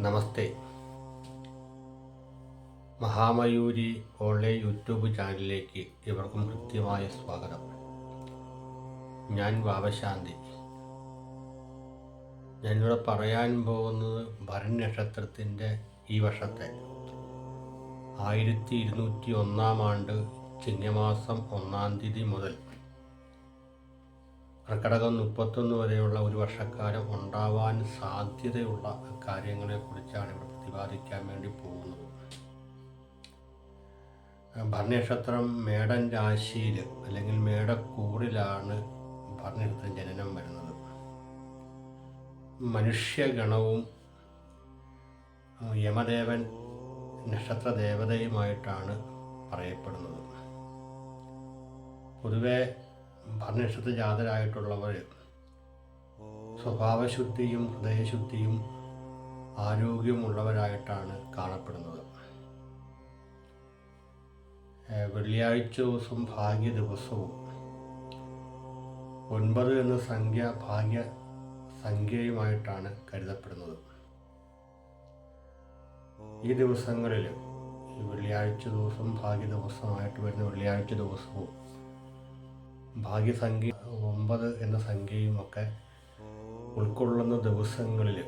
നമസ്തേ. മഹാമയൂരി online YouTube ചാനലിലേക്ക് ഇവർക്കും കൃത്യമായ സ്വാഗതം. ഞാൻ വാവശാന്തി. ഞാനിവിടെ പറയാൻ പോകുന്നത് ഭരണി നക്ഷത്രത്തിൻ്റെ ഈ വർഷത്തെ 1201 ആണ്ട് ചിങ്ങമാസം 1 തീയതി മുതൽ കർക്കിടകം 31 വരെയുള്ള ഒരു വർഷക്കാലം ഉണ്ടാവാൻ സാധ്യതയുള്ള കാര്യങ്ങളെക്കുറിച്ചാണ് ഇവിടെ പ്രതിപാദിക്കാൻ വേണ്ടി പോകുന്നത്. ഭരണി നക്ഷത്രം മേടൻ രാശിയിൽ അല്ലെങ്കിൽ മേടക്കൂറിലാണ് ഭരണി നക്ഷത്രം ജനനം വരുന്നത്. മനുഷ്യഗണവും യമദേവൻ നക്ഷത്ര ദേവതയുമായിട്ടാണ് പറയപ്പെടുന്നത്. പൊതുവെ ഭരണി നക്ഷത്ര ജാതരായിട്ടുള്ളവർ സ്വഭാവശുദ്ധിയും ഹൃദയശുദ്ധിയും ആരോഗ്യമുള്ളവരായിട്ടാണ് കാണപ്പെടുന്നത്. വെള്ളിയാഴ്ച ദിവസം ഭാഗ്യ ദിവസവും 9 എന്ന സംഖ്യ ഭാഗ്യ സംഖ്യയുമായിട്ടാണ് കരുതപ്പെടുന്നത്. ഈ ദിവസങ്ങളിൽ ഈ വെള്ളിയാഴ്ച ദിവസം ഭാഗ്യ ദിവസമായിട്ട് വരുന്ന വെള്ളിയാഴ്ച ദിവസവും ഭാഗ്യസംഖ്യ 9 എന്ന സംഖ്യയുമൊക്കെ ഉൾക്കൊള്ളുന്ന ദിവസങ്ങളിൽ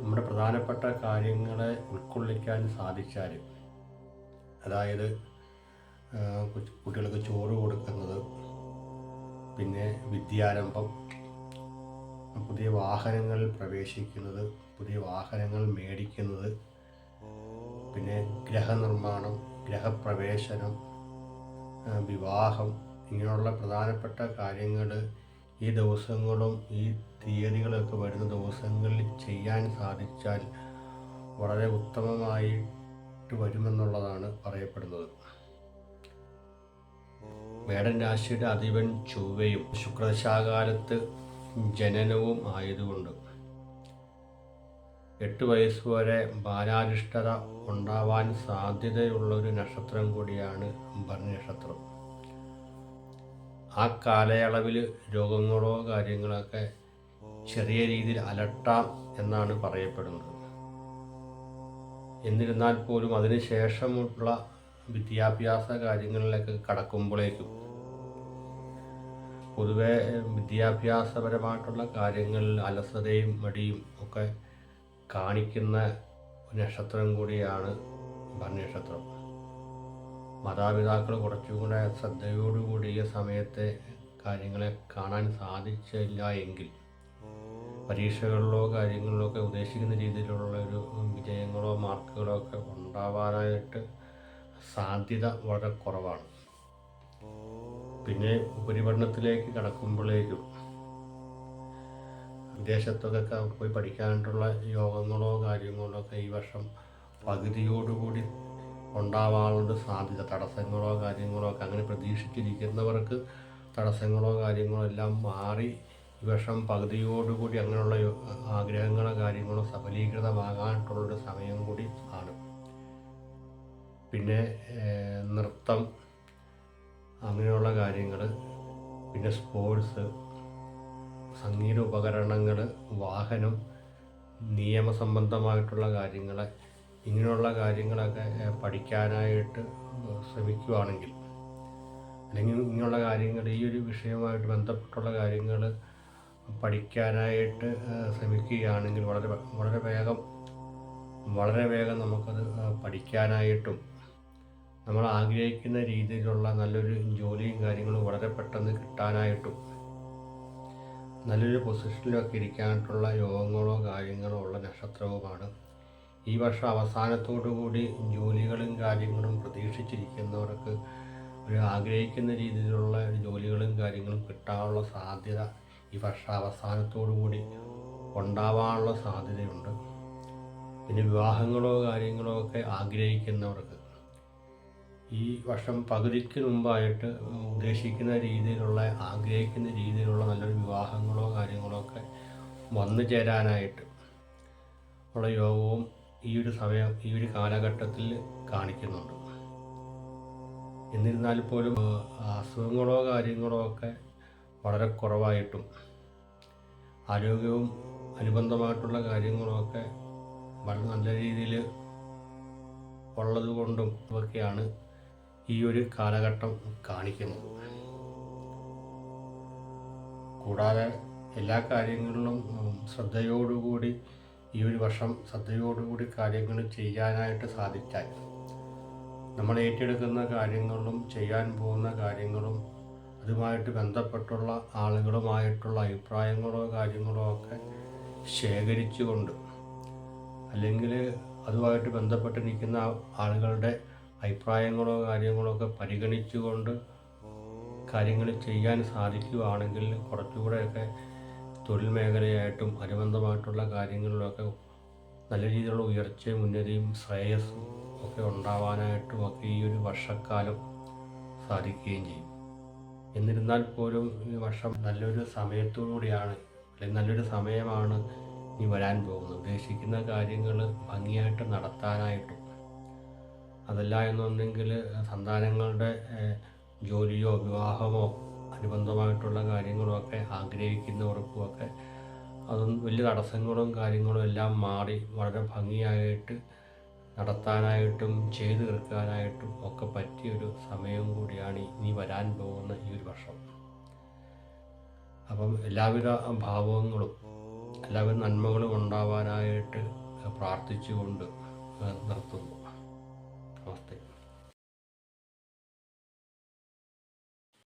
നമ്മുടെ പ്രധാനപ്പെട്ട കാര്യങ്ങളെ ഉൾക്കൊള്ളിക്കാൻ സാധിച്ചാൽ, അതായത് കുട്ടികൾക്ക് ചോറ് കൊടുക്കുന്നത്, പിന്നെ വിദ്യാരംഭം, പുതിയ വാഹനങ്ങളിൽ പ്രവേശിക്കുന്നത്, പുതിയ വാഹനങ്ങൾ മേടിക്കുന്നത്, പിന്നെ ഗ്രഹനിർമ്മാണം, ഗ്രഹപ്രവേശനം, വിവാഹം, ഇങ്ങനെയുള്ള പ്രധാനപ്പെട്ട കാര്യങ്ങൾ ഈ ദിവസങ്ങളും ഈ തീയതികളൊക്കെ വരുന്ന ദിവസങ്ങളിൽ ചെയ്യാൻ സാധിച്ചാൽ വളരെ ഉത്തമമായിട്ട് വരുമെന്നുള്ളതാണ് പറയപ്പെടുന്നത്. മേടൻ രാശിയുടെ അധിപൻ ചൊവ്വയും ശുക്രദശാകാലത്ത് ജനനവും ആയതുകൊണ്ട് 8 വയസ്സുവരെ ബാലാരിഷ്ടത ഉണ്ടാവാൻ സാധ്യതയുള്ളൊരു നക്ഷത്രം കൂടിയാണ് ഭരണി നക്ഷത്രം. ആ കാലയളവിൽ രോഗങ്ങളോ കാര്യങ്ങളൊക്കെ ചെറിയ രീതിയിൽ അലട്ടാം എന്നാണ് പറയപ്പെടുന്നത്. എന്നിരുന്നാൽ പോലും അതിനുശേഷമുള്ള വിദ്യാഭ്യാസ കാര്യങ്ങളിലേക്ക് കടക്കുമ്പോഴേക്കും പൊതുവെ വിദ്യാഭ്യാസപരമായിട്ടുള്ള കാര്യങ്ങളിൽ അലസതയും മടിയും ഒക്കെ കാണിക്കുന്ന നക്ഷത്രം കൂടിയാണ് ഭരണി നക്ഷത്രം. മാതാപിതാക്കൾ കുറച്ചുകൂടെ ശ്രദ്ധയോടുകൂടി ഈ സമയത്തെ കാര്യങ്ങളെ കാണാൻ സാധിച്ചില്ല എങ്കിൽ പരീക്ഷകളിലോ കാര്യങ്ങളിലോ ഒക്കെ ഉദ്ദേശിക്കുന്ന രീതിയിലുള്ള ഒരു വിജയങ്ങളോ മാർക്കുകളോ ഒക്കെ ഉണ്ടാവാനായിട്ട് സാധ്യത വളരെ കുറവാണ്. പിന്നെ ഉപരിപഠനത്തിലേക്ക് കടക്കുമ്പോഴേക്കും വിദേശത്തൊക്കെ പോയി പഠിക്കാനായിട്ടുള്ള യോഗങ്ങളോ കാര്യങ്ങളോ ഒക്കെ ഈ വർഷം പകുതിയോടുകൂടി ഉണ്ടാവാനുള്ള സാധ്യത. തടസ്സങ്ങളോ കാര്യങ്ങളോ ഒക്കെ അങ്ങനെ പ്രതീക്ഷിച്ചിരിക്കുന്നവർക്ക് തടസ്സങ്ങളോ കാര്യങ്ങളോ എല്ലാം മാറി ഈ വർഷം പകുതിയോടുകൂടി അങ്ങനെയുള്ള ആഗ്രഹങ്ങളോ കാര്യങ്ങളോ സഫലീകൃതമാകാനായിട്ടുള്ളൊരു സമയം കൂടി ആണ്. പിന്നെ നൃത്തം, അങ്ങനെയുള്ള കാര്യങ്ങൾ, പിന്നെ സ്പോർട്സ്, സംഗീത ഉപകരണങ്ങൾ, വാഹനം, നിയമസംബന്ധമായിട്ടുള്ള കാര്യങ്ങൾ, ഇങ്ങനെയുള്ള കാര്യങ്ങളൊക്കെ പഠിക്കാനായിട്ട് ശ്രമിക്കുകയാണെങ്കിൽ, അല്ലെങ്കിൽ ഇങ്ങനെയുള്ള കാര്യങ്ങൾ ഈ ഒരു വിഷയവുമായിട്ട് ബന്ധപ്പെട്ടുള്ള കാര്യങ്ങൾ പഠിക്കാനായിട്ട് ശ്രമിക്കുകയാണെങ്കിൽ വളരെ വേഗം നമുക്കത് പഠിക്കാനായിട്ടും നമ്മൾ ആഗ്രഹിക്കുന്ന രീതിയിലുള്ള നല്ലൊരു ജോലിയും കാര്യങ്ങളും വളരെ പെട്ടെന്ന് കിട്ടാനായിട്ടും നല്ലൊരു പൊസിഷനിലൊക്കെ ഇരിക്കാനായിട്ടുള്ള യോഗങ്ങളോ കാര്യങ്ങളോ ഉള്ള നക്ഷത്രവുമാണ്. ഈ വർഷം അവസാനത്തോടുകൂടി ജോലികളും കാര്യങ്ങളും പ്രതീക്ഷിച്ചിരിക്കുന്നവർക്ക് ഒരു ആഗ്രഹിക്കുന്ന രീതിയിലുള്ള ജോലികളും കാര്യങ്ങളും കിട്ടാനുള്ള സാധ്യത ഈ വർഷം അവസാനത്തോടുകൂടി ഉണ്ടാവാനുള്ള സാധ്യതയുണ്ട്. പിന്നെ വിവാഹങ്ങളോ കാര്യങ്ങളോ ഒക്കെ ആഗ്രഹിക്കുന്നവർക്ക് ഈ വർഷം പകുതിക്ക് മുമ്പായിട്ട് ഉദ്ദേശിക്കുന്ന രീതിയിലുള്ള ആഗ്രഹിക്കുന്ന രീതിയിലുള്ള നല്ലൊരു വിവാഹങ്ങളോ കാര്യങ്ങളോ ഒക്കെ വന്നു ചേരാനായിട്ട് ഉള്ള യോഗവും ഈ ഒരു കാലഘട്ടത്തിൽ കാണിക്കുന്നുണ്ട്. എന്നിരുന്നാൽ പോലും അസുഖങ്ങളോ കാര്യങ്ങളോ ഒക്കെ വളരെ കുറവായിട്ടും ആരോഗ്യവും അനുബന്ധമായിട്ടുള്ള കാര്യങ്ങളുമൊക്കെ വളരെ നല്ല രീതിയിൽ ഉള്ളതുകൊണ്ടും ഒക്കെയാണ് ഈ ഒരു കാലഘട്ടം കാണിക്കുന്നത്. കൂടാതെ എല്ലാ കാര്യങ്ങളിലും ശ്രദ്ധയോടുകൂടി ഈ ഒരു വർഷം ശ്രദ്ധയോടുകൂടി കാര്യങ്ങൾ ചെയ്യാനായിട്ട് സാധിച്ചാൽ നമ്മൾ ഏറ്റെടുക്കുന്ന കാര്യങ്ങളും ചെയ്യാൻ പോകുന്ന കാര്യങ്ങളും അതുമായിട്ട് ബന്ധപ്പെട്ടുള്ള ആളുകളുമായിട്ടുള്ള അഭിപ്രായങ്ങളോ കാര്യങ്ങളോ ഒക്കെ ശേഖരിച്ചുകൊണ്ട്, അല്ലെങ്കിൽ അതുമായിട്ട് ബന്ധപ്പെട്ട് നിൽക്കുന്ന ആളുകളുടെ അഭിപ്രായങ്ങളോ കാര്യങ്ങളോ ഒക്കെ പരിഗണിച്ചുകൊണ്ട് കാര്യങ്ങൾ ചെയ്യാൻ സാധിക്കുകയാണെങ്കിൽ കുറച്ചുകൂടെയൊക്കെ തൊഴിൽ മേഖലയായിട്ടും അനുബന്ധമായിട്ടുള്ള കാര്യങ്ങളിലൊക്കെ നല്ല രീതിയിലുള്ള ഉയർച്ചയും ഉന്നതിയും ശ്രേയസ്സും ഒക്കെ ഉണ്ടാവാനായിട്ടും ഒക്കെ ഈ ഒരു വർഷക്കാലം സാധിക്കുകയും ചെയ്യും. എന്നിരുന്നാൽ പോലും ഈ വർഷം നല്ലൊരു സമയത്തോടുകൂടിയാണ്, അല്ലെങ്കിൽ നല്ലൊരു സമയമാണ് ഇനി വരാൻ പോകുന്നത്. ഉദ്ദേശിക്കുന്ന കാര്യങ്ങൾ ഭംഗിയായിട്ട് നടത്താനായിട്ടും, അതല്ല എന്നുണ്ടെങ്കിൽ സന്താനങ്ങളുടെ ജോലിയോ വിവാഹമോ അനുബന്ധമായിട്ടുള്ള കാര്യങ്ങളുമൊക്കെ ആഗ്രഹിക്കുന്നവർക്കുമൊക്കെ അതൊന്നും വലിയ തടസ്സങ്ങളും കാര്യങ്ങളും എല്ലാം മാറി വളരെ ഭംഗിയായിട്ട് നടത്താനായിട്ടും ചെയ്തു തീർക്കാനായിട്ടും ഒക്കെ പറ്റിയൊരു സമയവും കൂടിയാണ് ഇനി വരാൻ പോകുന്ന ഈ ഒരു വർഷം. അപ്പം എല്ലാവിധ ഭാവങ്ങളും എല്ലാവിധ നന്മകളും ഉണ്ടാവാനായിട്ട് പ്രാർത്ഥിച്ചുകൊണ്ട് നിർത്തുന്നു. നമസ്തേ.